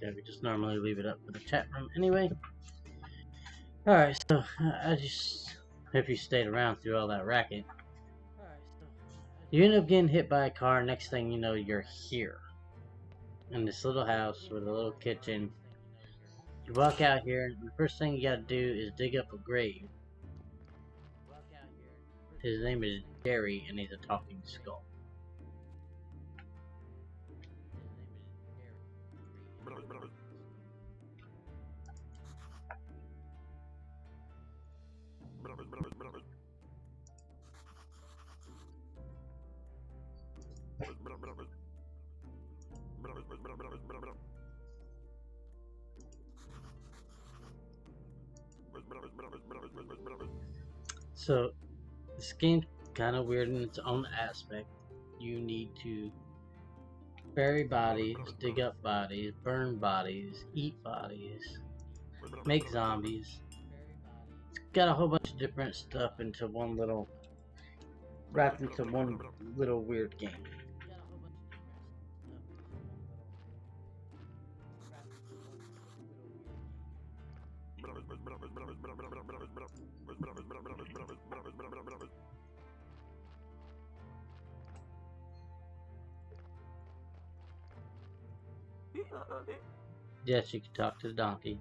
that. We just normally leave it up for the chat room anyway. Alright, so I just hope you stayed around through all that racket. You end up getting hit by a car, next thing you know, you're here. In this little house with a little kitchen. You walk out here, and the first thing you gotta do is dig up a grave. His name is Jerry, and he's a talking skull. So, this game's kind of weird in its own aspect. You need to bury bodies, dig up bodies, burn bodies, eat bodies, make zombies. It's got a whole bunch of different stuff into one little, wrapped into one little weird game. Yes, you can talk to the donkey.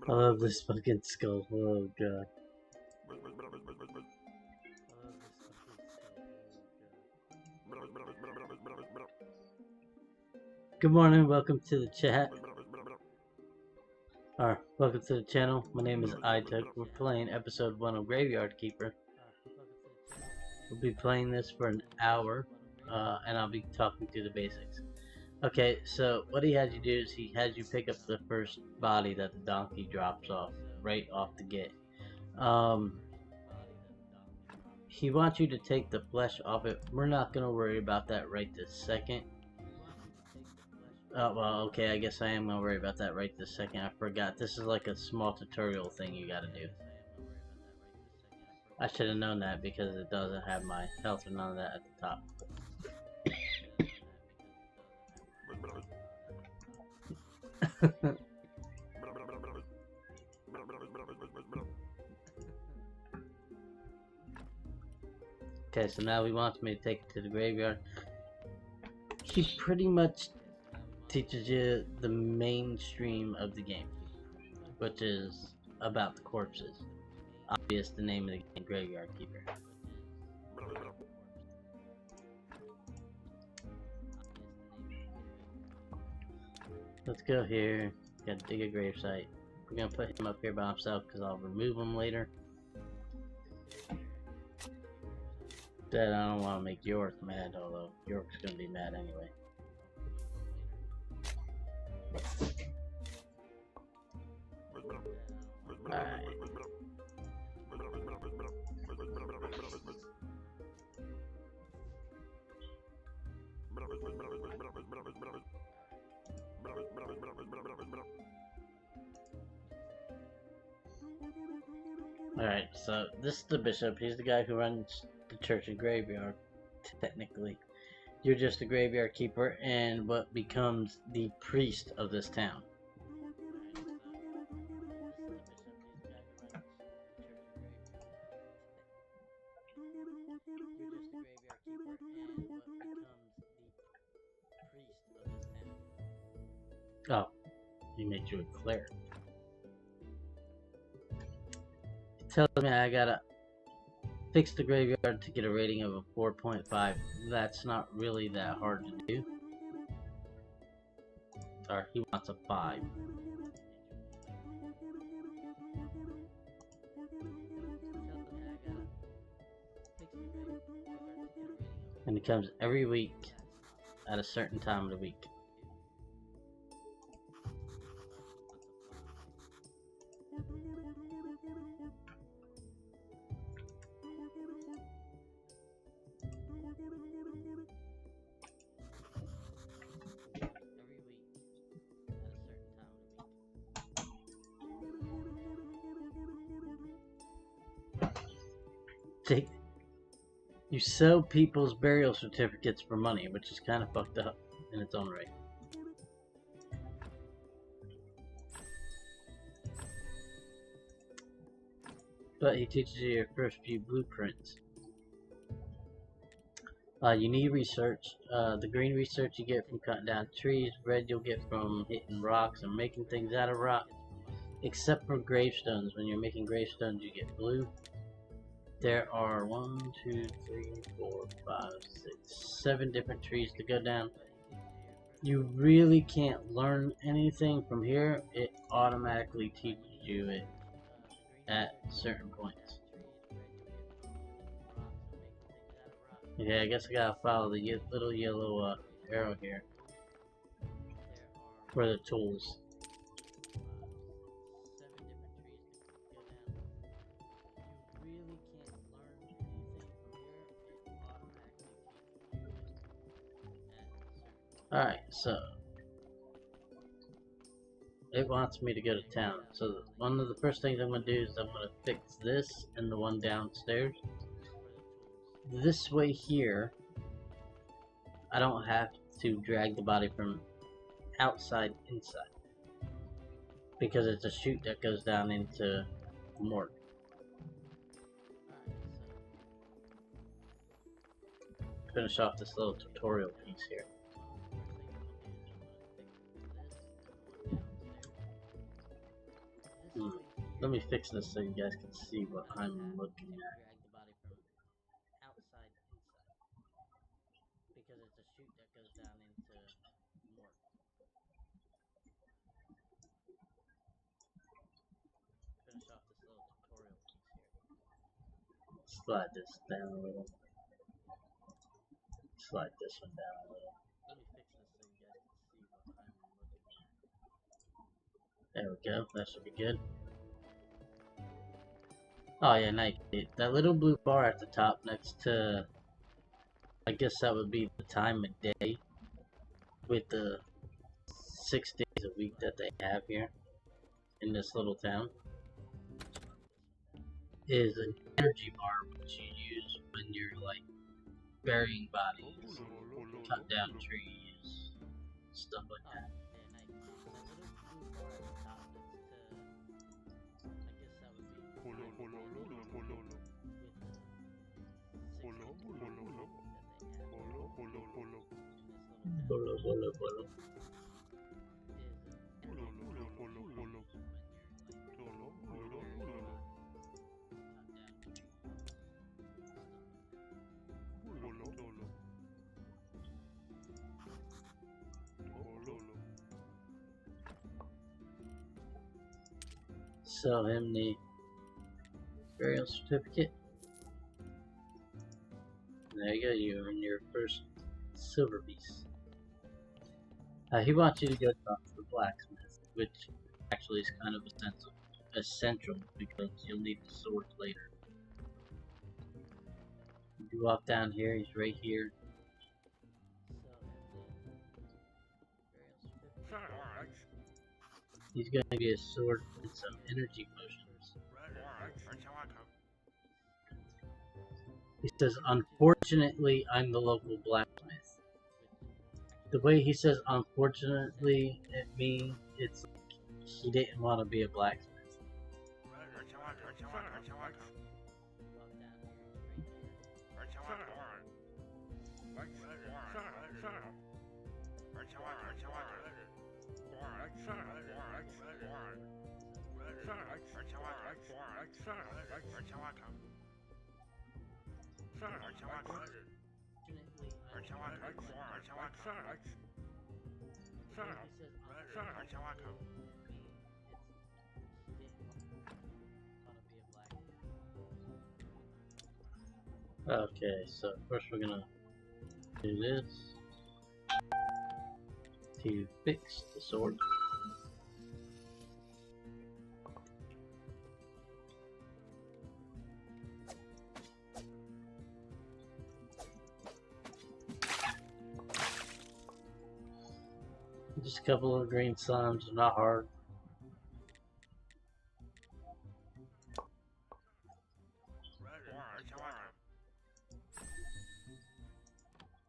I love this fucking skull. Oh god. Good morning, welcome to the chat. Welcome to the channel. My name is iTech. We're playing episode 1 of GraveYard Keeper. We'll be playing this for an hour, and I'll be talking through the basics. Okay, so what he had you do is he had you pick up the first body that the donkey drops off, right off the get. He wants you to take the flesh off it. We're not going to worry about that right this second. Oh, well, okay, I guess I am going to worry about that right this second. I forgot. This is like a small tutorial thing you got to do. I should have known that because it doesn't have my health or none of that at the top. Okay, so now he wants me to take it to the graveyard. He pretty much teaches you the mainstream of the game, which is about the corpses. Obvious, the name of the game, Graveyard Keeper. Let's go here. Gotta dig a gravesite. We're gonna put him up here by himself because I'll remove him later. That I don't want to make York mad, although York's gonna be mad anyway. Alright. Alright, so this is the bishop. He's the guy who runs the church and graveyard, technically. You're just a graveyard keeper and what becomes the priest of this town. He made you a cleric. He tells me I gotta fix the graveyard to get a rating of a 4.5. That's not really that hard to do. Or he wants a 5. And he comes every week at a certain time of the week. You sell people's burial certificates for money, which is kind of fucked up in its own right. But he teaches you your first few blueprints. You need research. The green research you get from cutting down trees, red you'll get from hitting rocks and making things out of rock. Except for gravestones. When you're making gravestones, you get blue. There are 1, 2, 3, 4, 5, 6, 7 different trees to go down. You really can't learn anything from here. It automatically teaches you it at certain points. Okay, I guess I gotta follow the little yellow arrow here for the tools. Alright, so it wants me to go to town. So one of the first things I'm going to do is I'm going to fix this and the one downstairs. This way here, I don't have to drag the body from outside inside. Because it's a chute that goes down into the morgue. Finish off this little tutorial piece here. Let me fix this so you guys can see what I'm looking at. Slide this down a little. Slide this one down a little. There we go. That should be good. Oh yeah, nice. That little blue bar at the top next to, I guess that would be the time of day with the 6 days a week that they have here in this little town, is an energy bar which you use when you're like burying bodies, cut down trees, stuff like that. Bolo, bolo, bolo. Sell him the burial certificate. There you go, you earn your first silver piece. He wants you to go talk to the blacksmith, which actually is kind of essential because you'll need the sword later. You walk down here, he's right here. He's going to get a sword and some energy potions. He says, unfortunately, I'm the local blacksmith. The way he says unfortunately, it means it's like he didn't want to be a blacksmith. Okay, so first we're gonna do this to fix the sword. Just a couple of green slimes, not hard.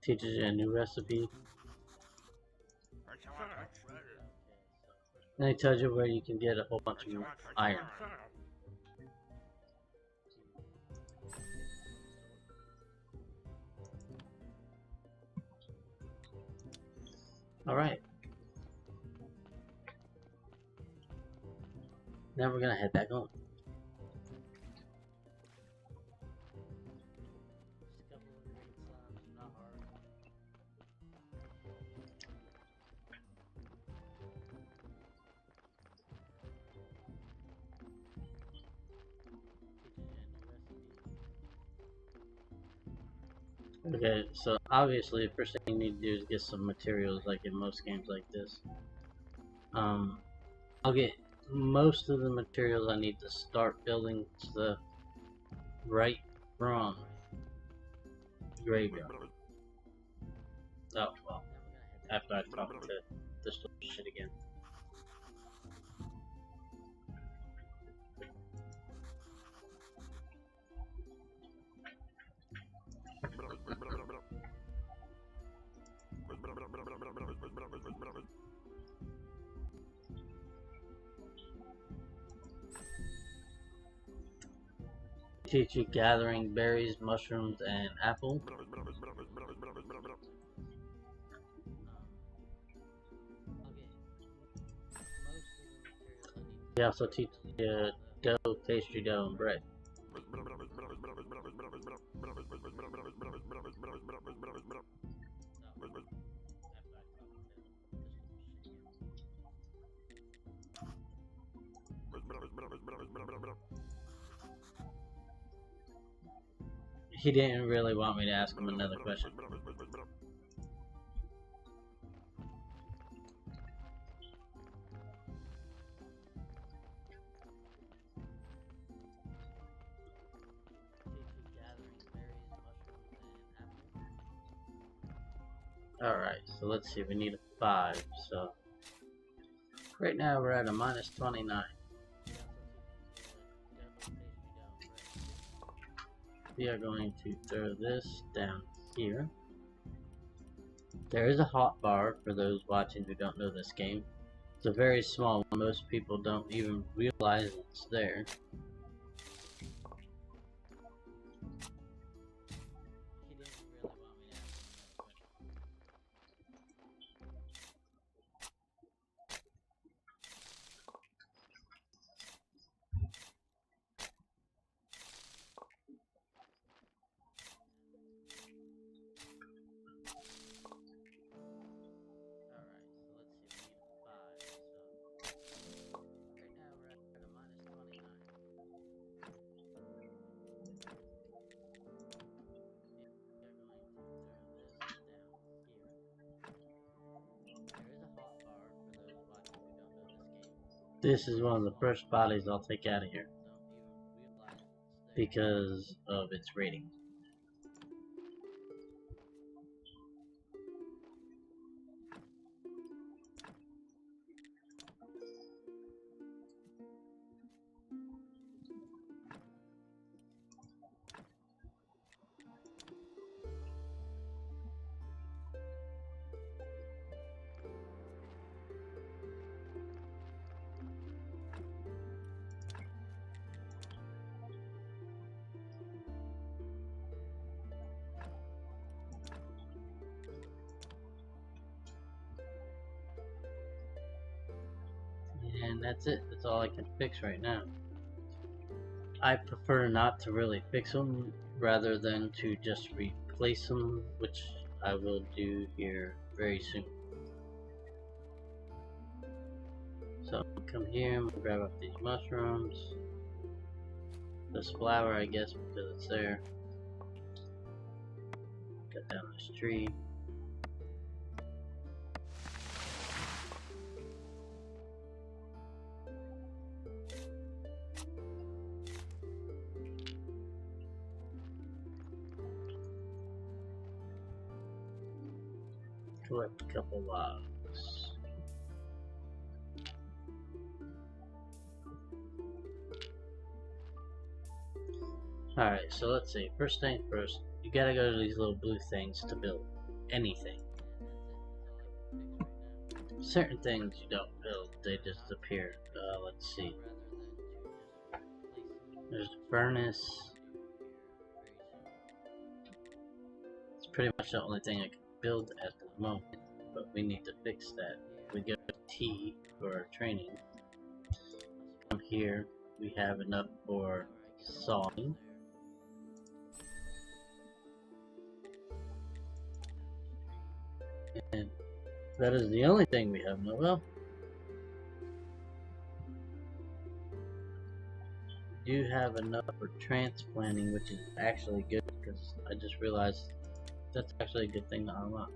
Teaches you a new recipe. And it tells you where you can get a whole bunch of iron. Alright. Now we're gonna head back home. Okay, so obviously the first thing you need to do is get some materials like in most games like this. I'll get most of the materials I need to start building stuff right from GraveYard. Oh, well, after I talk to this shit again. Teach you gathering berries, mushrooms, and apple. He also teaches you dough, pastry dough, and bread. He didn't really want me to ask him another question. Alright, so let's see, we need a 5, so right now we're at a minus 29. We are going to throw this down here. There is a hot bar for those watching who don't know this game. It's a very small one, most people don't even realize it's there. This is one of the first bodies I'll take out of here because of its rating. and that's it. That's all I can fix right now. I prefer not to really fix them rather than to just replace them, which I will do here very soon. So come here and grab up these mushrooms. This flower, I guess, because it's there. Cut down this tree. Collect a couple logs. Alright, so let's see. First thing first, you gotta go to these little blue things to build anything. Certain things you don't build, they just appear. Let's see. There's the furnace. It's pretty much the only thing I can build at the moment, but we need to fix that. We go to T for our training. From here, we have enough for sawing. And that is the only thing we have. No, well, we do have enough for transplanting, which is actually good because I just realized that's actually a good thing to unlock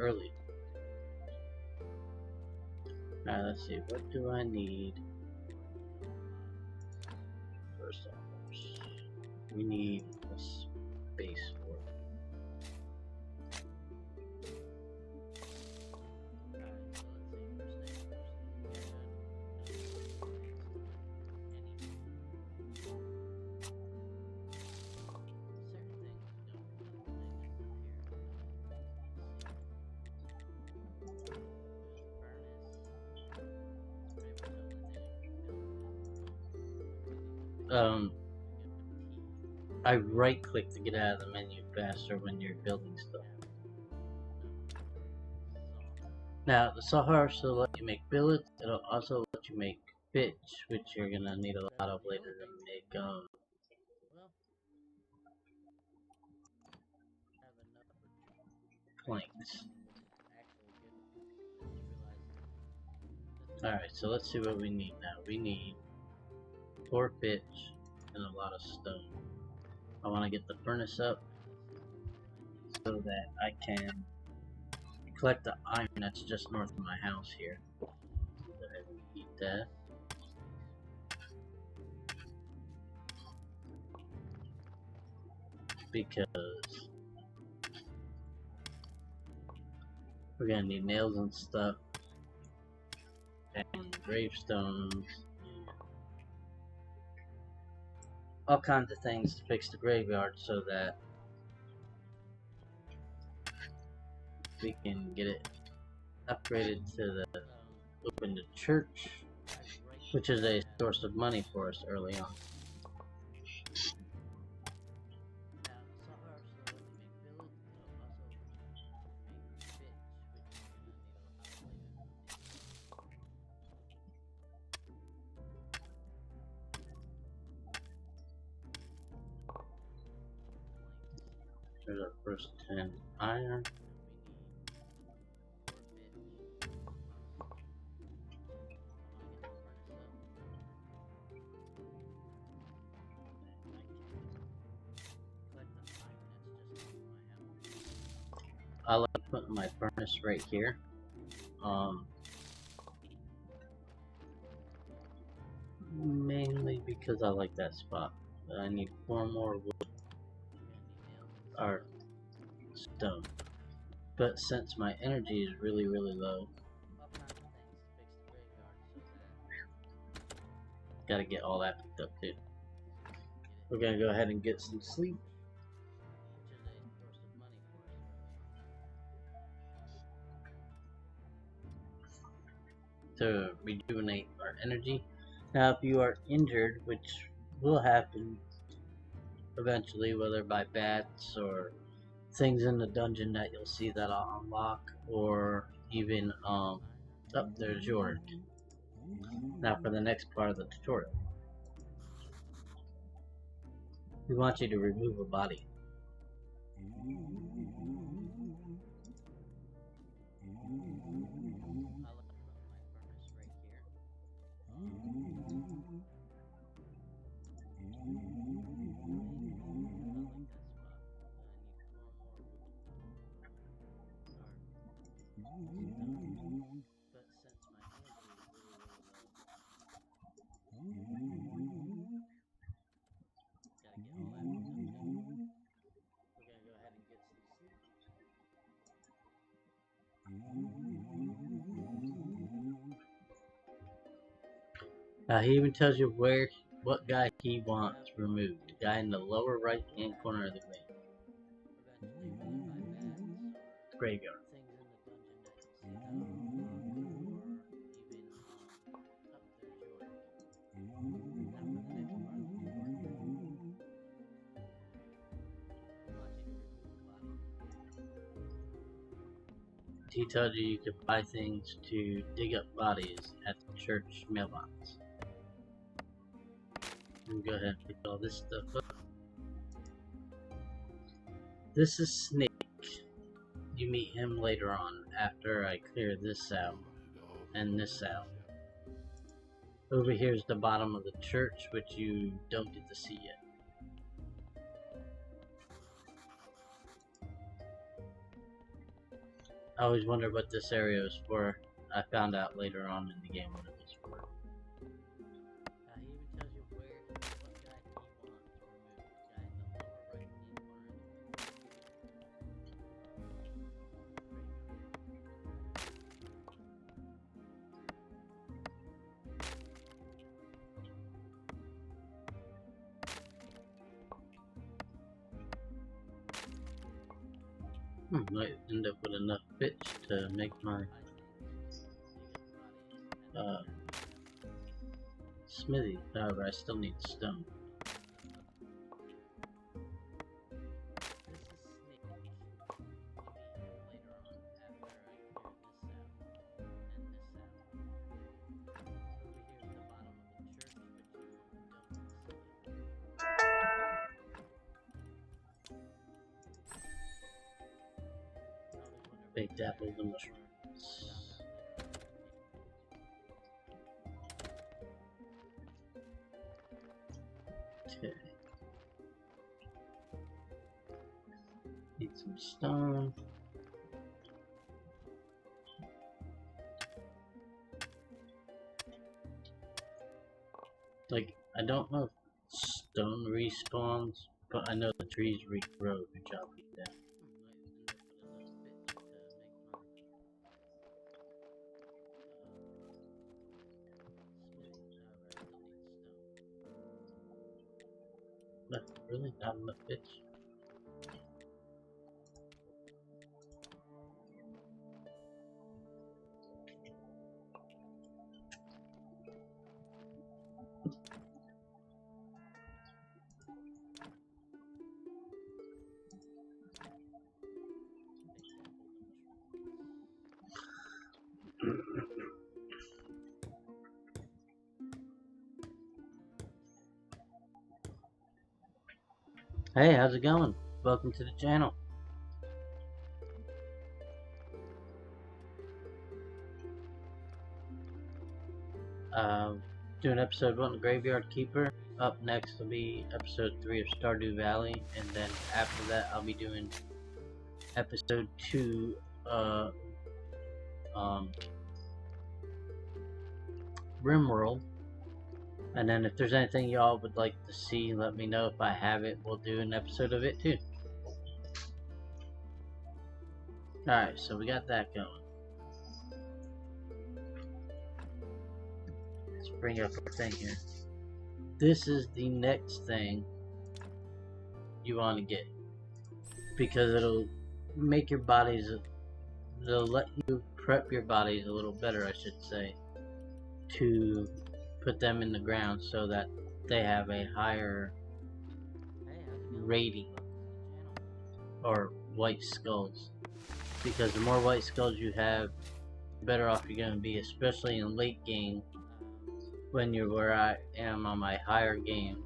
early. Now let's see, what do I need? First off, we need a space for it. I right click to get out of the menu faster when you're building stuff. Now the sawhorse will let you make billets, it'll also let you make pitch, which you're gonna need a lot of later to make planks. Alright, so let's see what we need now. We need 4 pitch and a lot of stone. I want to get the furnace up so that I can collect the iron that's just north of my house here. Go ahead and eat that. Because we're gonna need nails and stuff, and gravestones, all kinds of things to fix the graveyard so that we can get it upgraded to the open to church, which is a source of money for us early on. There's our first 10 iron. I like putting my furnace right here. Mainly because I like that spot. But I need 4 more wood or stone. But since my energy is really low, gotta get all that picked up too. We're gonna go ahead and get some sleep. To rejuvenate our energy. Now if you are injured, which will happen eventually, whether by bats or things in the dungeon that you'll see that I'll unlock, or even Oh, there's your. Now for the next part of the tutorial. We want you to remove a body. He even tells you what guy he wants removed. The guy in the lower right hand corner of the graveyard. He tells you could buy things to dig up bodies at the church mailbox. And go ahead and pick all this stuff up. This is Snake. You meet him later on after I clear this out and this out. Over here is the bottom of the church, which you don't get to see yet. I always wondered what this area was for. I found out later on in the game what it was for. He even tells you what guy he wants removed. Guy in the lower right hand might end up with enough pitch to make my smithy. However, I still need stone. Baked apples and mushrooms. Okay. Need some stone. Like, I don't know if stone respawns, but I know the trees regrow if you chop it down. Really not enough pitch. Hey, how's it going? Welcome to the channel. Doing episode 1 of Graveyard Keeper. Up next will be episode 3 of Stardew Valley, and then after that I'll be doing episode 2 Rimworld. And then if there's anything y'all would like to see, let me know. If I have it, we'll do an episode of it too. Alright, so we got that going. Let's bring up our thing here. This is the next thing you want to get, because it'll make your bodies, it'll let you prep your bodies a little better, I should say, to put them in the ground so that they have a higher rating, or white skulls, because the more white skulls you have, better off you're gonna be, especially in late game when you're where I am on my higher game.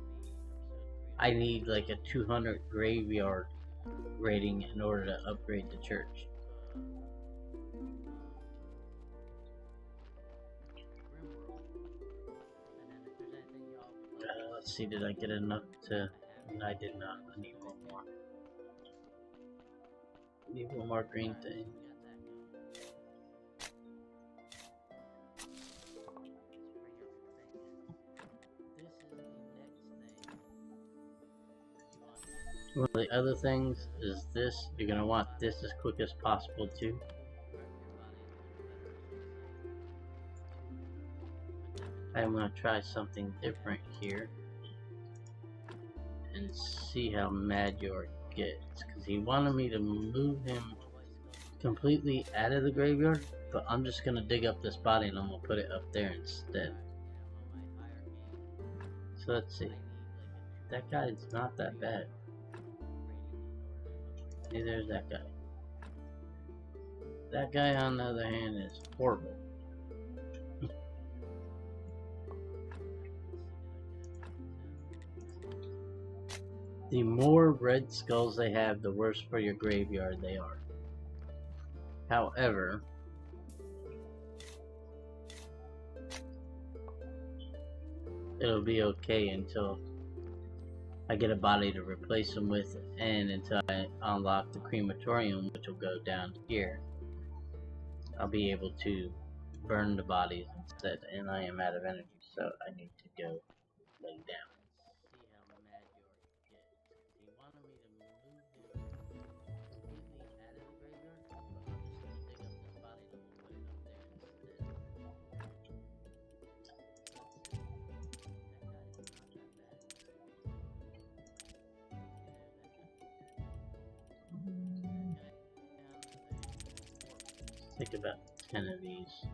I need like a 200 graveyard rating in order to upgrade the church. Let's see, did I get enough to... I did not. I need one more. I need one more green thing. One of the other things is this. You're going to want this as quick as possible too. I'm going to try something different here and see how mad York gets, because he wanted me to move him completely out of the graveyard, but I'm just going to dig up this body and I'm going to put it up there instead. So let's see. That guy's not that bad. Neither is that guy. That guy, on the other hand, is horrible. The more red skulls they have, the worse for your graveyard they are. However, it'll be okay until I get a body to replace them with, and until I unlock the crematorium, which will go down here. I'll be able to burn the bodies instead, and I am out of energy, so I need to go lay down. Take about 10 of these.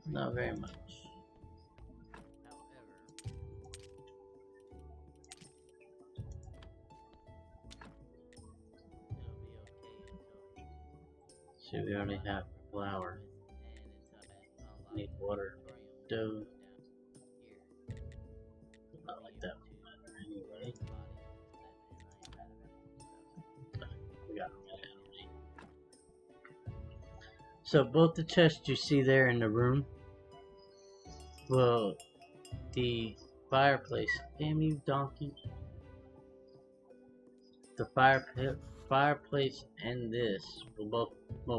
Not very much. See, we already have flour. Need water. Dough. Not like that anyway. We got energy. So both the chests you see there in the room, well, the fireplace, damn you donkey, the fireplace and this will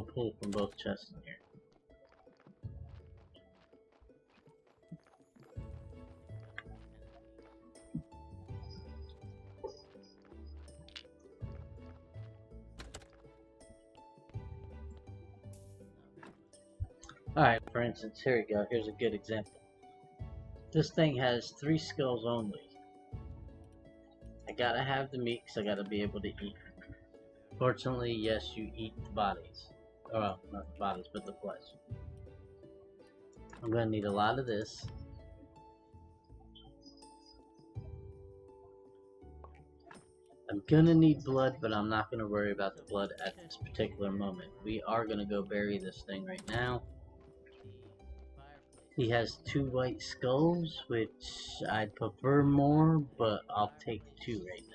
pull from both chests in here. Alright, for instance, here we go. Here's a good example. This thing has 3 skulls only. I gotta have the meat because I gotta be able to eat. Fortunately, yes, you eat the bodies. Oh, well, not the bodies, but the flesh. I'm gonna need a lot of this. I'm gonna need blood, but I'm not gonna worry about the blood at this particular moment. We are gonna go bury this thing right now. He has 2 white skulls, which I'd prefer more, but I'll take 2 right now.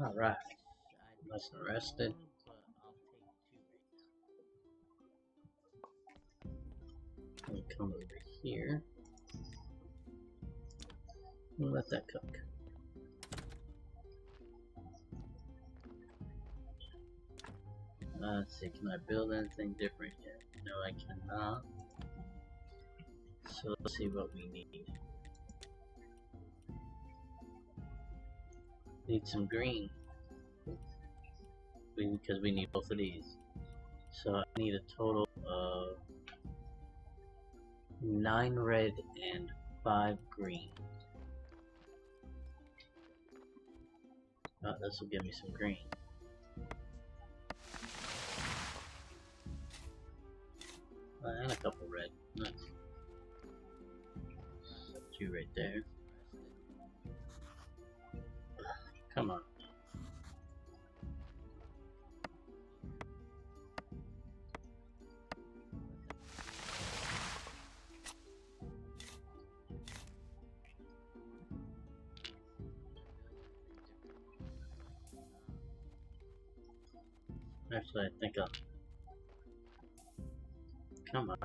Alright, nice and rested. Let me come over here. We'll let that cook. Let's see, can I build anything different yet? No, I cannot. So let's see what we need. Need some green. Because we need both of these. So I need a total of 9 red and 5 green. Oh, this will give me some green. And a couple red. Nice. Set you right there. Come on. Actually, I think I'll... Come on.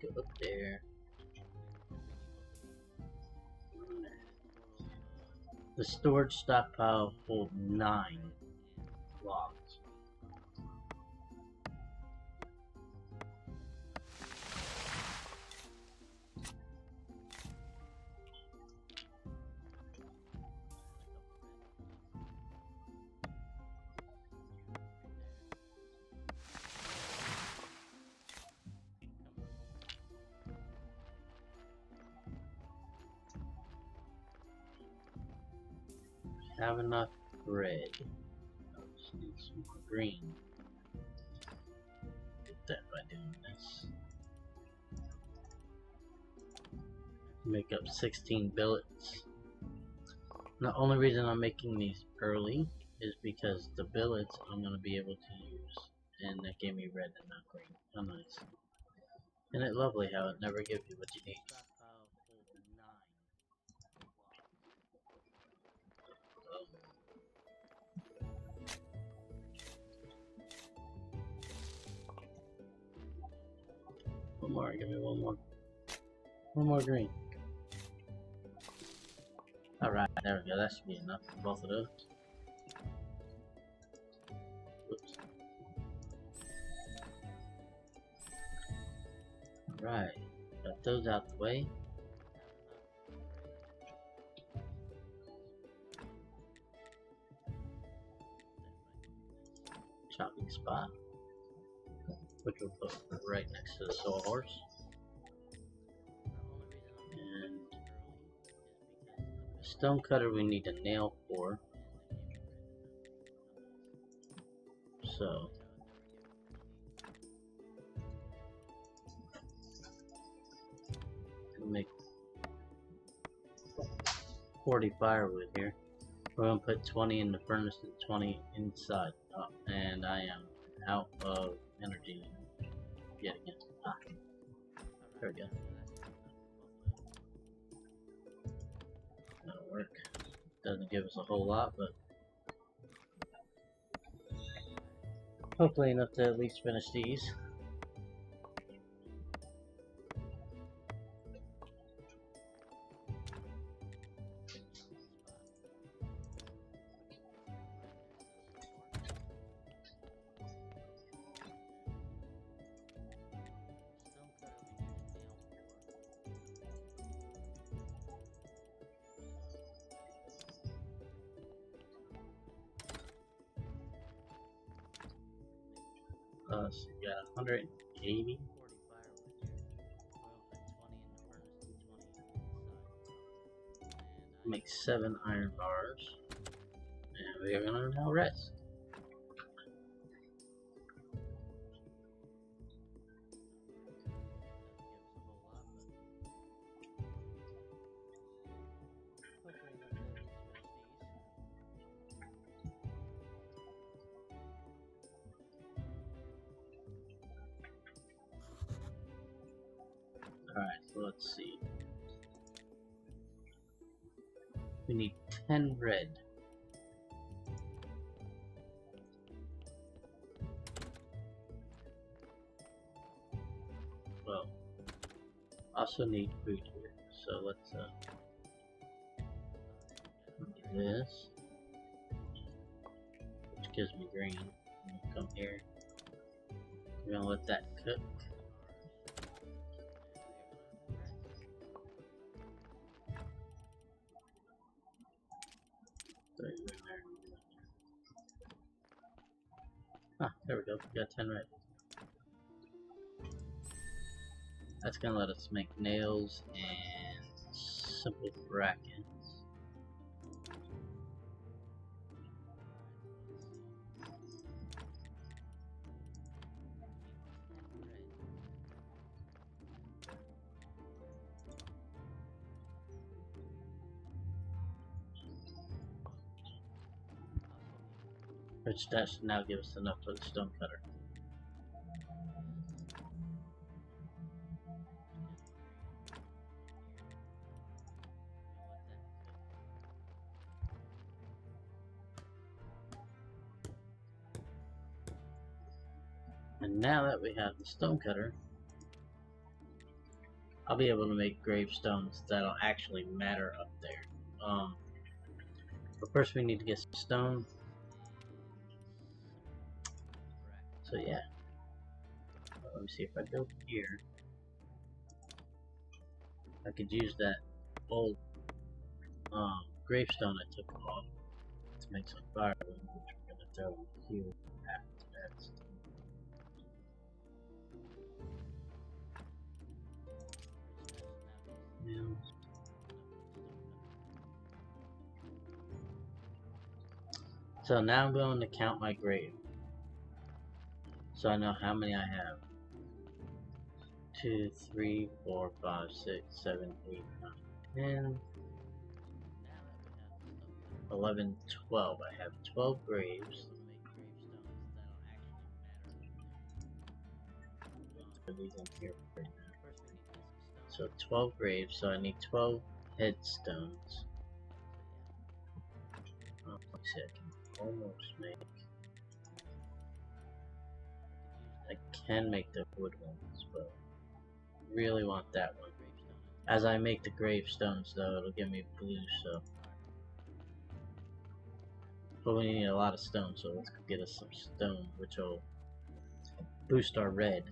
Go up there. The storage stockpile hold 9 logs. Have enough red. Just need some more green. Get that by doing this. Make up 16 billets. The only reason I'm making these early is because the billets I'm going to be able to use. And that gave me red and not green. How nice. Isn't it lovely how it never gives you what you need? One more, give me one more. One more green. Alright, there we go. That should be enough for both of those. Oops. Alright, got those out the way. Chopping spot, which we'll put right next to the sawhorse. And stone cutter we need a nail for. So we'll make 40 firewood here. We're gonna put 20 in the furnace and 20 inside. Oh, and I am out of energy yet again. Ah, there we go. That'll work. Doesn't give us a whole lot, but hopefully enough to at least finish these. So we got 180. Make 7 iron bars. And we are gonna now rest. Alright, so let's see. We need 10 red. Well, also need food here, So let's do this, which gives me green. Come here. We're gonna let that cook. Throw you in there. Ah, there we go. We got 10 right. That's gonna let us make nails and simple brackets. Which that should now give us enough for the stone cutter. And now that we have the stone cutter, I'll be able to make gravestones that'll actually matter up there. But first we need to get some stone. So yeah, let me see if I go here. I could use that old gravestone I took off to make some firewood, which we're gonna throw here after that. So now I'm going to count my grave, so I know how many I have. 2, 3, 4, 5, 6, 7, 8, 9, 10, 11, 12. I have 12 graves. Put these in here right now. So 12 graves, so I need 12 headstones. Let me see, I can almost make. I can make the wood ones, but I really want that one. As I make the gravestones, though, it'll give me blue, so. But we need a lot of stone, so let's go get us some stone, which will boost our red.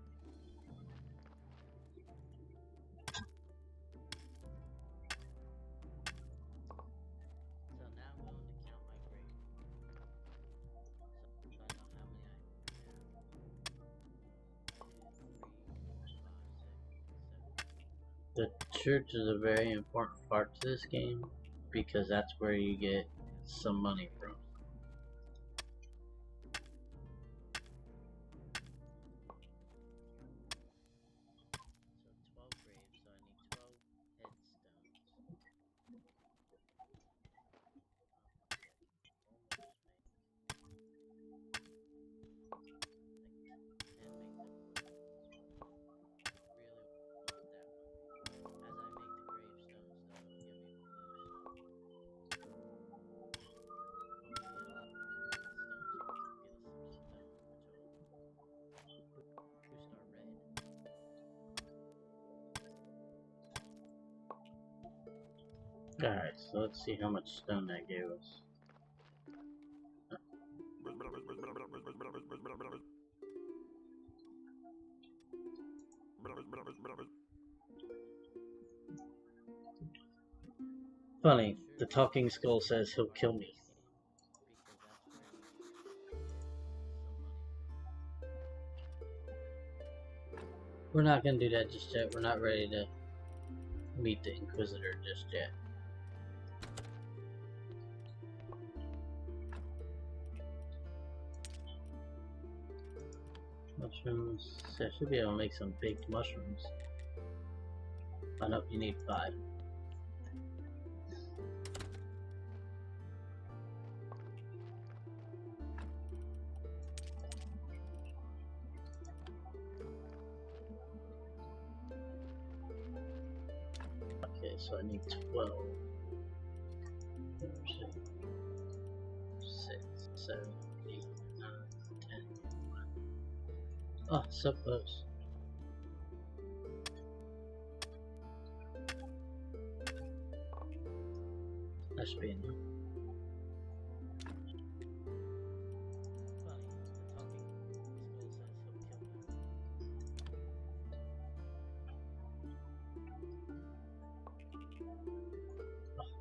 The church is a very important part to this game because that's where you get some money from. So 12 graves, so I need 12 Alright, so let's see how much stone that gave us. Funny, the talking skull says he'll kill me. We're not gonna do that just yet. We're not ready to meet the Inquisitor just yet. Mushrooms. So I should be able to make some baked mushrooms. Oh no, you need 5. Okay, so I need 12. 6, 7, 8, 9, 10, 11. Oh, so close. That should be enough.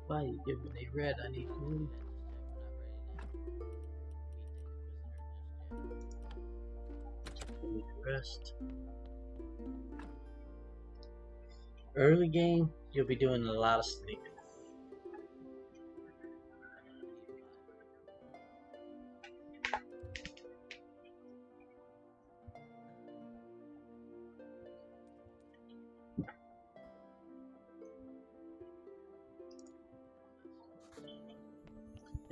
Why you giving me red? I need blue. I need rest. Early game, you'll be doing a lot of sleeping.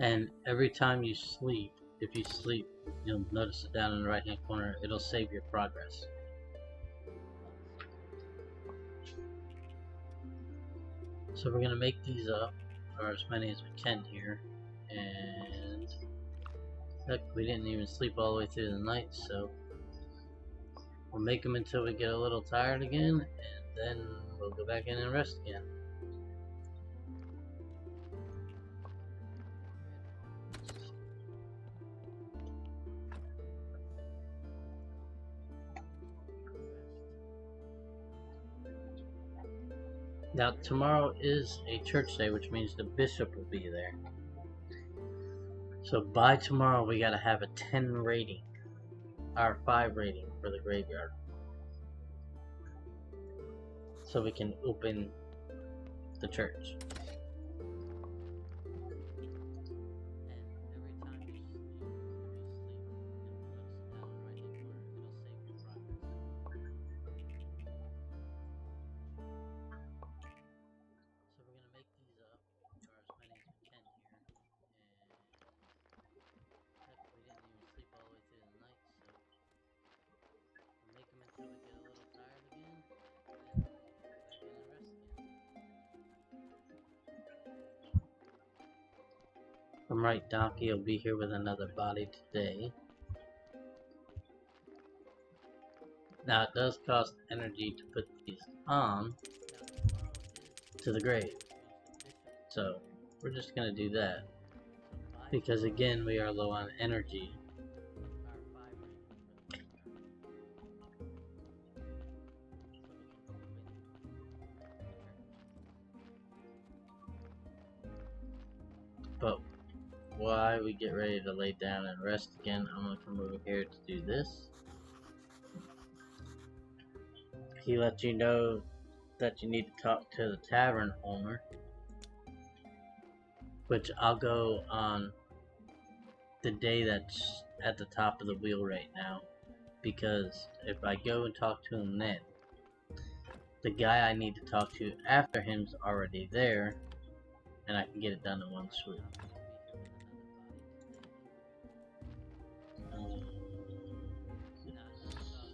And every time you sleep, if you sleep, you'll notice it down in the right hand corner, it'll save your progress. So we're gonna make these up, or as many as we can here. And look, we didn't even sleep all the way through the night, so we'll make them until we get a little tired again, and then we'll go back in and rest again. Now, tomorrow is a church day, which means the bishop will be there. So by tomorrow, we gotta have a 10 rating, or 5 rating for the graveyard, so we can open the church. I'm right, Donkey will be here with another body today. Now it does cost energy to put these on to the grave. So we're just gonna do that. Because again, we are low on energy. But while we get ready to lay down and rest again, I'm gonna come over here to do this. He lets you know that you need to talk to the tavern owner, which I'll go on the day that's at the top of the wheel right now, because if I go and talk to him then, the guy I need to talk to after him's already there, and I can get it done in one swoop.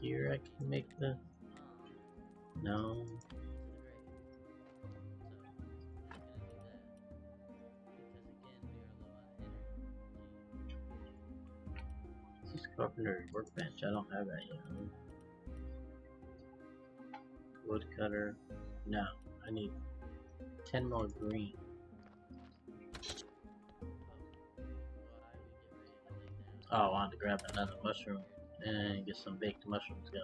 Here I can make the... No. This is carpenter's workbench. I don't have that yet. Woodcutter. No. I need 10 more green. Oh, I wanted to grab another mushroom and get some baked mushrooms going.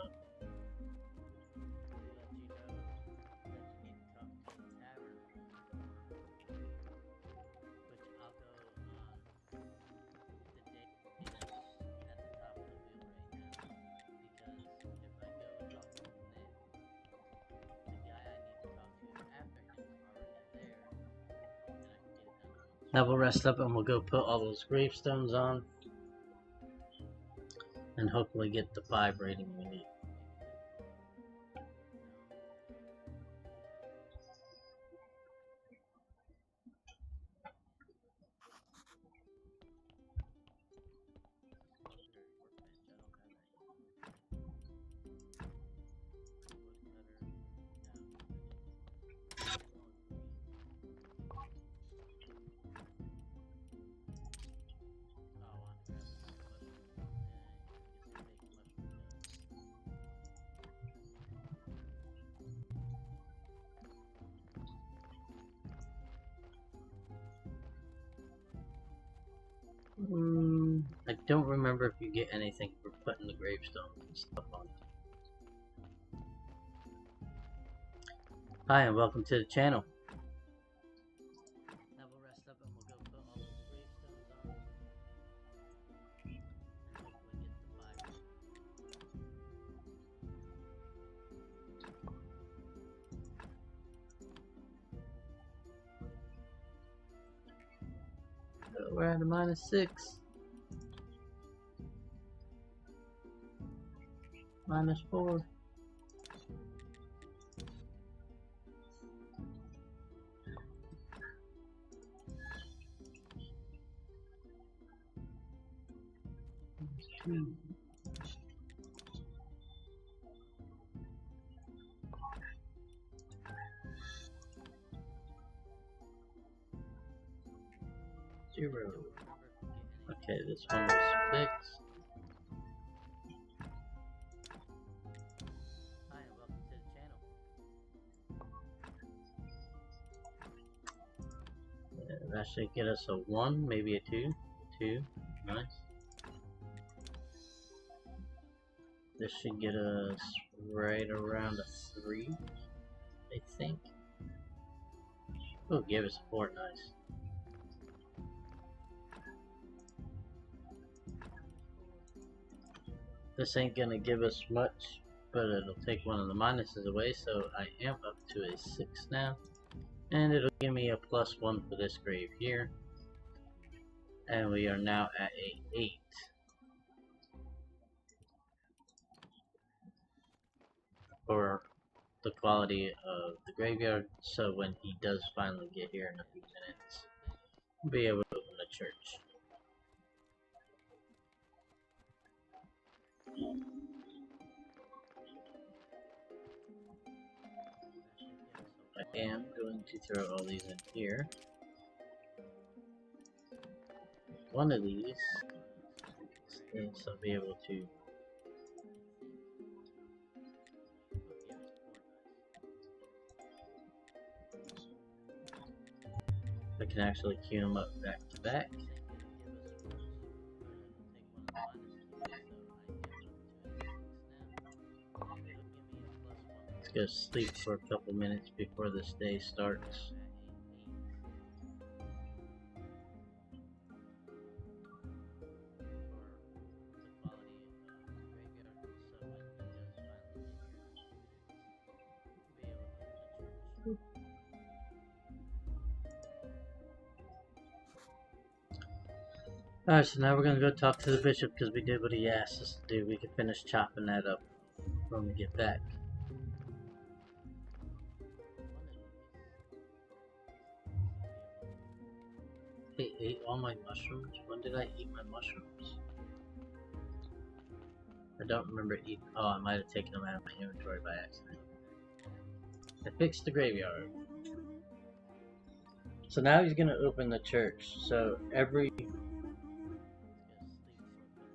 Now we'll rest up and we'll go put all those gravestones on and hopefully get the 5 rating we need. don't remember if you get anything for putting the gravestones and stuff on it. Hi, and welcome to the channel. Now we'll rest up and we'll go put all those gravestones on. And hopefully get the fire. So we're at a -6. -4. -2. Zero. Okay, this one was fixed. Hi, and welcome to the channel. That should get us a 1, maybe a 2. 2, nice. This should get us right around a 3, I think. Oh, give us a 4, nice. This ain't gonna give us much, but it'll take one of the minuses away, so I am up to a 6 now. And it'll give me a +1 for this grave here. And we are now at a 8. For the quality of the graveyard, so when he does finally get here in a few minutes, we'll be able to open the church. I am going to throw all these in here. One of these is I'll be able to I can actually queue them up back to back. Let's go sleep for a couple minutes before this day starts. Alright, so now we're gonna go talk to the bishop because we did what he asked us to do. We can finish chopping that up when we get back. I ate all my mushrooms? When did I eat my mushrooms? I don't remember eating. Oh, I might have taken them out of my inventory by accident. I fixed the graveyard. So now he's gonna open the church. So every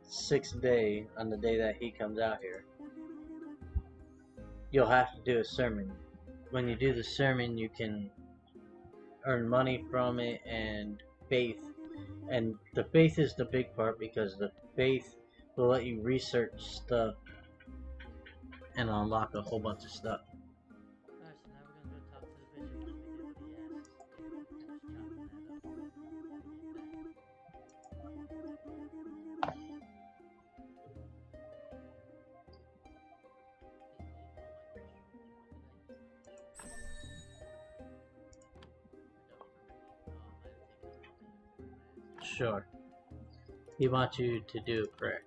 6th day, on the day that he comes out here, you'll have to do a sermon. When you do the sermon, you can earn money from it and faith. And the faith is the big part because the faith will let you research stuff and unlock a whole bunch of stuff. Alright, so now we're gonna go talk to the bishop because we did what he asked us to do. Finish chopping that up. Sure. He wants you to do a prayer.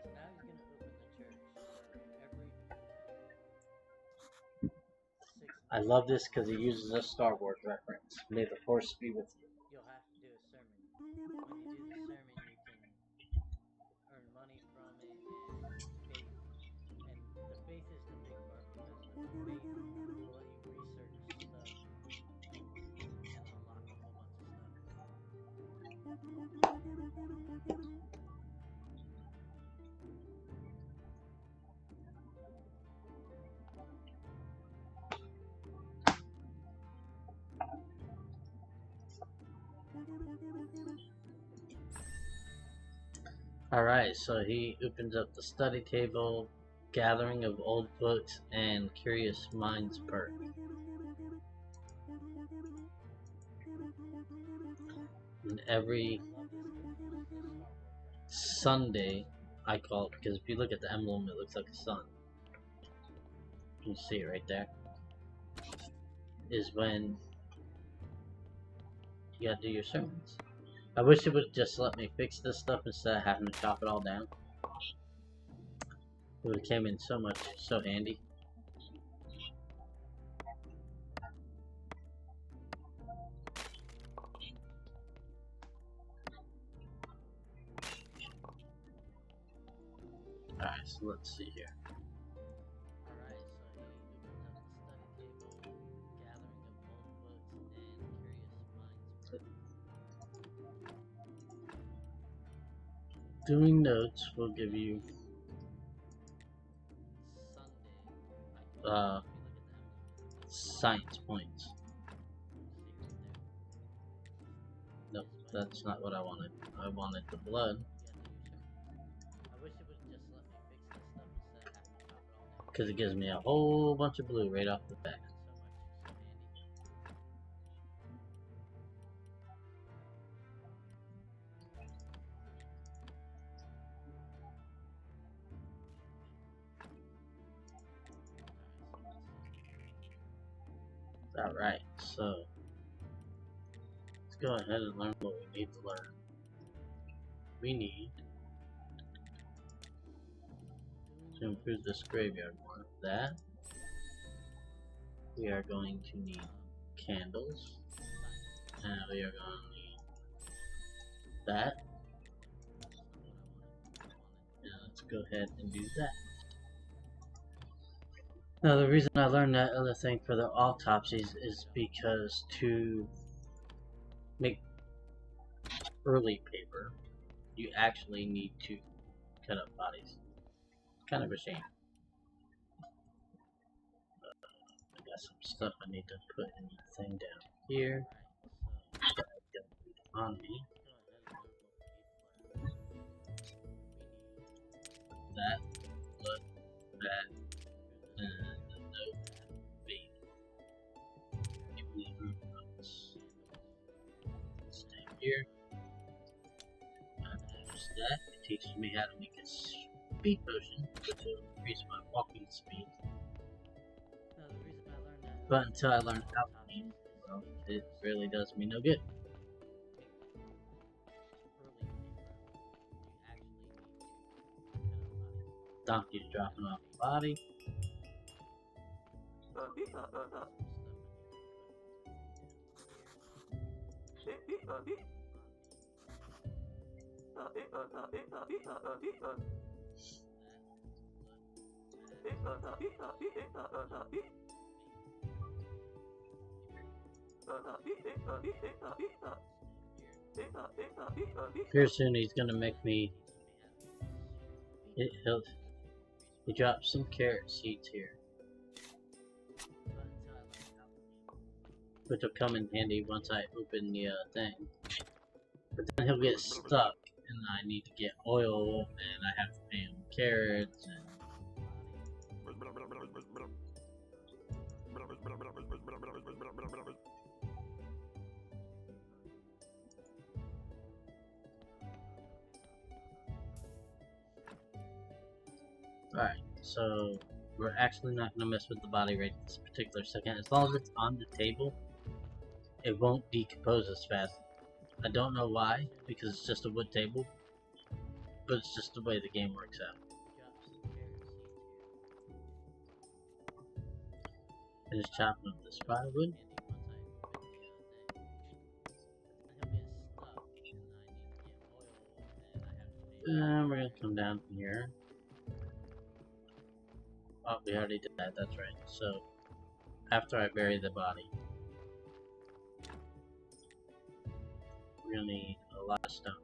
Now he's going to open the church. I love this because he uses a Star Wars reference. May the Force be with you. You'll have to do a sermon. When you do the sermon, you can earn money from it and faith. And the faith is the big part because the faith will let you research stuff and unlock a whole bunch of stuff. Alright, so he opens up the study table, gathering of old books, and curious minds perk. And every Sunday, I call it, because if you look at the emblem, it looks like a sun. You can see it right there. Is when you gotta do your sermons. I wish it would just let me fix this stuff instead of having to chop it all down. It would have came in so handy. Alright, so let's see here. Alright, so he opens up the study table, gathering of old books, and curious minds. Doing notes will give you science points. Nope, that's not what I wanted. I wanted the blood. Because it gives me a whole bunch of blue right off the bat. Alright, so let's go ahead and learn what we need to learn. We need to improve this graveyard more. That. We are going to need candles. And we are going to need that. And let's go ahead and do that. Now the reason I learned that other thing for the autopsies is because to make early paper, you actually need to cut up bodies. Kind of a shame. I got some stuff I need to put in the thing down here. So I don't need on me. That, look, that, and the note B. Stay here. And there's that. It teaches me how to make a speed potion, which will increase my walking speed. But until I learn alchemy, well, it really does me no good. Donkey's dropping off the body. Here soon he's gonna make me. He drops some carrot seeds here, which will come in handy once I open the thing. But then he'll get stuck, and I need to get oil, and I have to pay him carrots, and alright, so we're actually not going to mess with the body right this particular second. As long as it's on the table, it won't decompose as fast. I don't know why, because it's just a wood table, but it's just the way the game works out. I just chopping up this firewood. And we're going to come down here. Oh, we already did that, that's right. So, after I bury the body, we're going to need a lot of stone.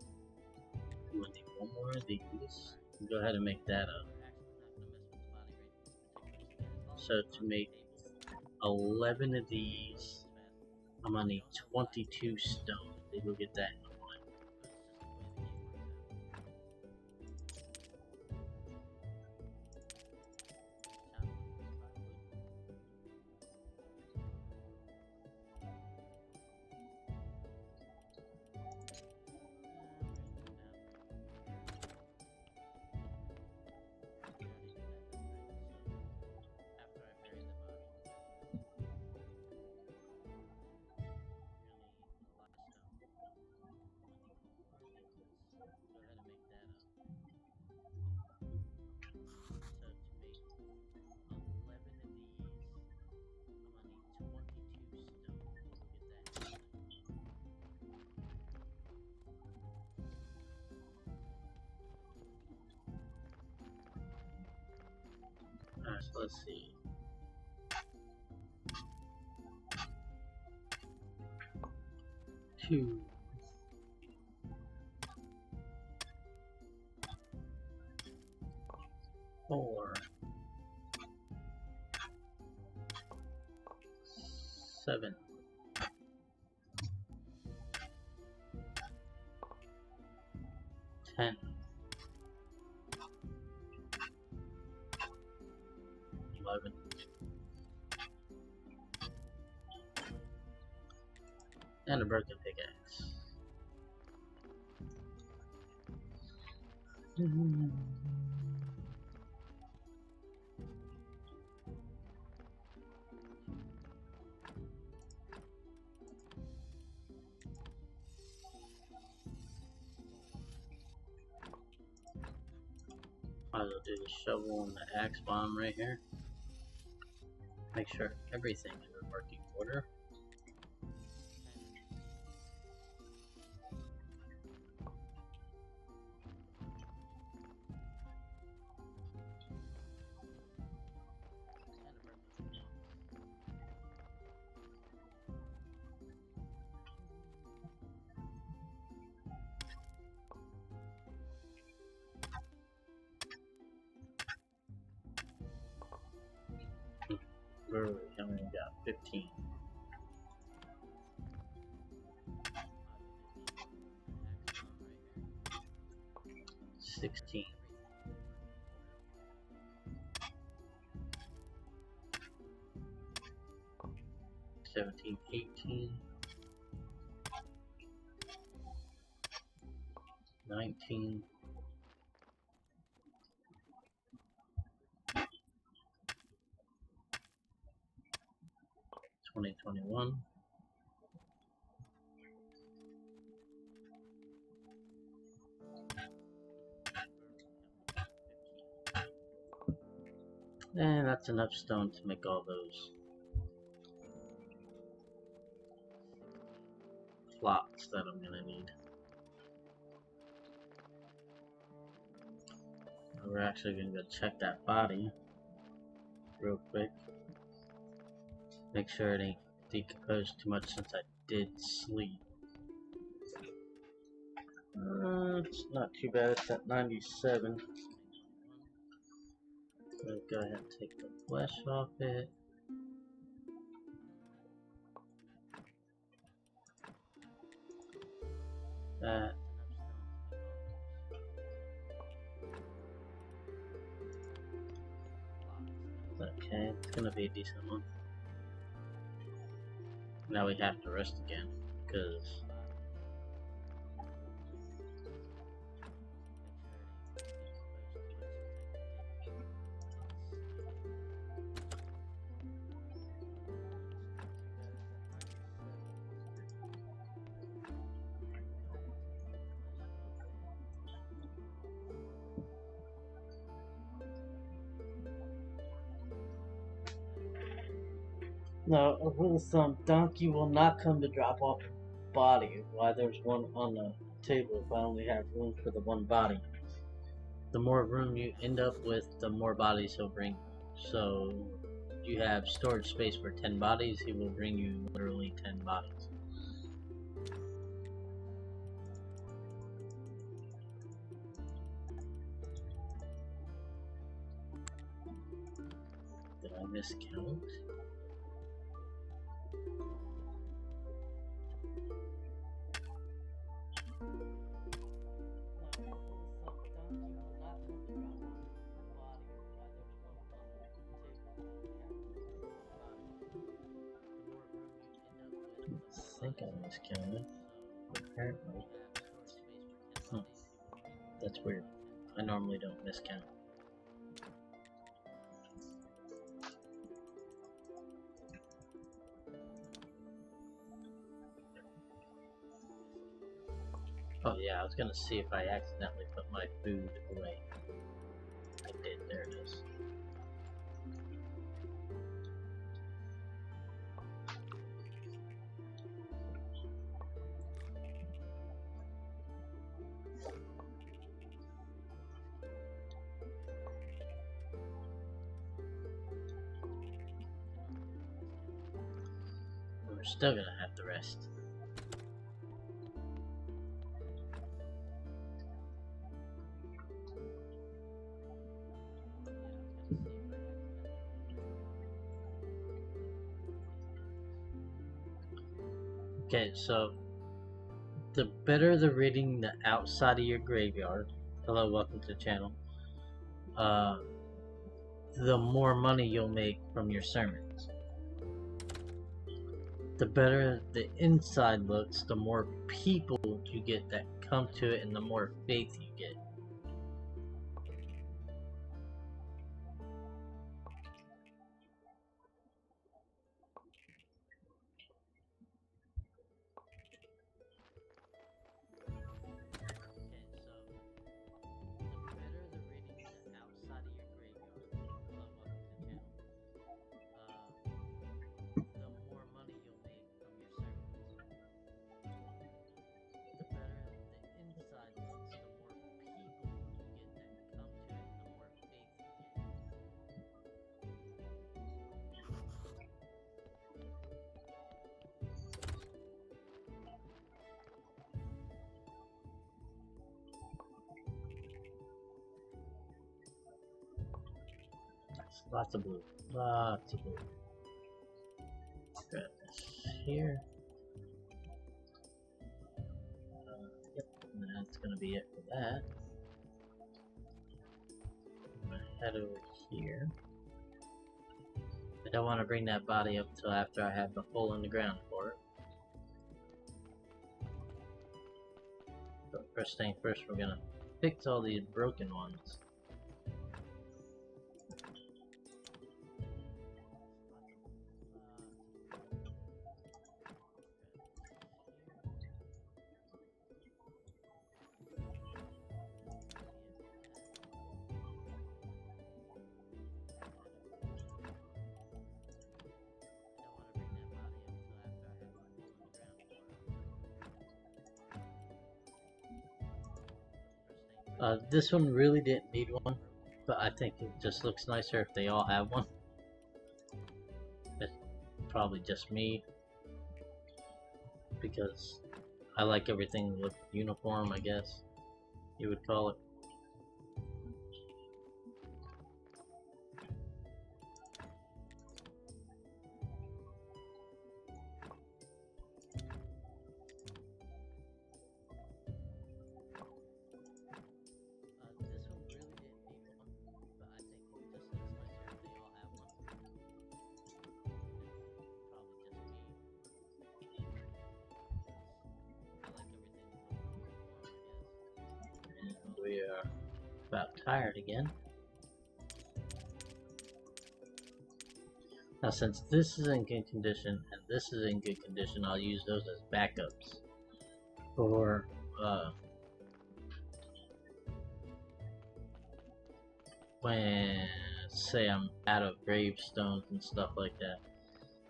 We're going to need one more of these. Go ahead and make that up. So, to make 11 of these, I'm going to need 22 stone. Maybe we'll get that in let's see. Two. 4, 7, 10, 11, and a broken pickaxe. Might as well do the shovel and the axe bomb right here. Make sure everything is in working order. Where we only got 15. $16. 17, 18, 19, 20, 21. And that's enough stone to make all those plots that I'm gonna need. We're actually gonna go check that body real quick. Make sure it ain't decomposed too much since I did sleep. It's not too bad, it's at 97. So go ahead and take the flesh off it. That. Okay, it's gonna be a decent one. Now we have to rest again, because no, a rule of thumb, donkey will not come to drop off a body while there's one on the table if I only have room for the one body. The more room you end up with, the more bodies he'll bring. So, if you have storage space for 10 bodies, he will bring you literally 10 bodies. Did I miscount? I think I miscounted. Apparently. That's weird. I normally don't miscount. Oh yeah, I was gonna see if I accidentally put my food away. I did, there it is. still gonna have to rest. Okay, so the better the reading the outside of your graveyard, hello, welcome to the channel, the more money you'll make from your sermons. The better the inside looks, the more people you get that come to it and the more faith you get. Lots of blue. Lots of blue. Got this here. Yep, and that's gonna be it for that. I'm gonna head over here. I don't want to bring that body up until after I have the hole in the ground for it. But first thing first, we're gonna fix all these broken ones. This one really didn't need one, but I think it just looks nicer if they all have one. It's probably just me, because I like everything to look uniform, I guess you would call it. We are about tired again. Now since this is in good condition and this is in good condition, I'll use those as backups for when, say, I'm out of gravestones and stuff like that.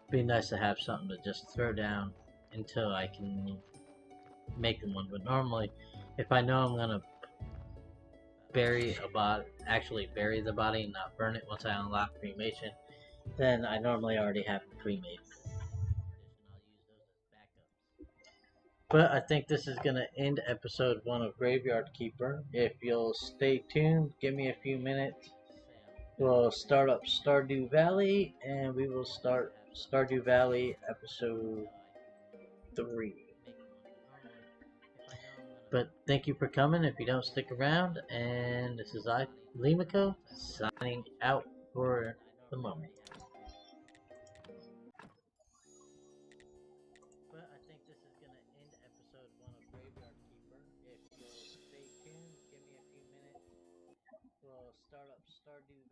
It'd be nice to have something to just throw down until I can make one. But normally, if I know I'm gonna bury a body, actually bury the body and not burn it once I unlock cremation, then I normally already have it pre-made. But I think this is going to end episode 1 of Graveyard Keeper. If you'll stay tuned, give me a few minutes, we'll start up Stardew Valley, and we will start Stardew Valley episode 3. But thank you for coming if you don't stick around, and this is Limako, signing out for the moment. But I think this is going to end episode 1 of Graveyard Keeper. If you'll stay tuned, give me a few minutes, we'll start up Stardew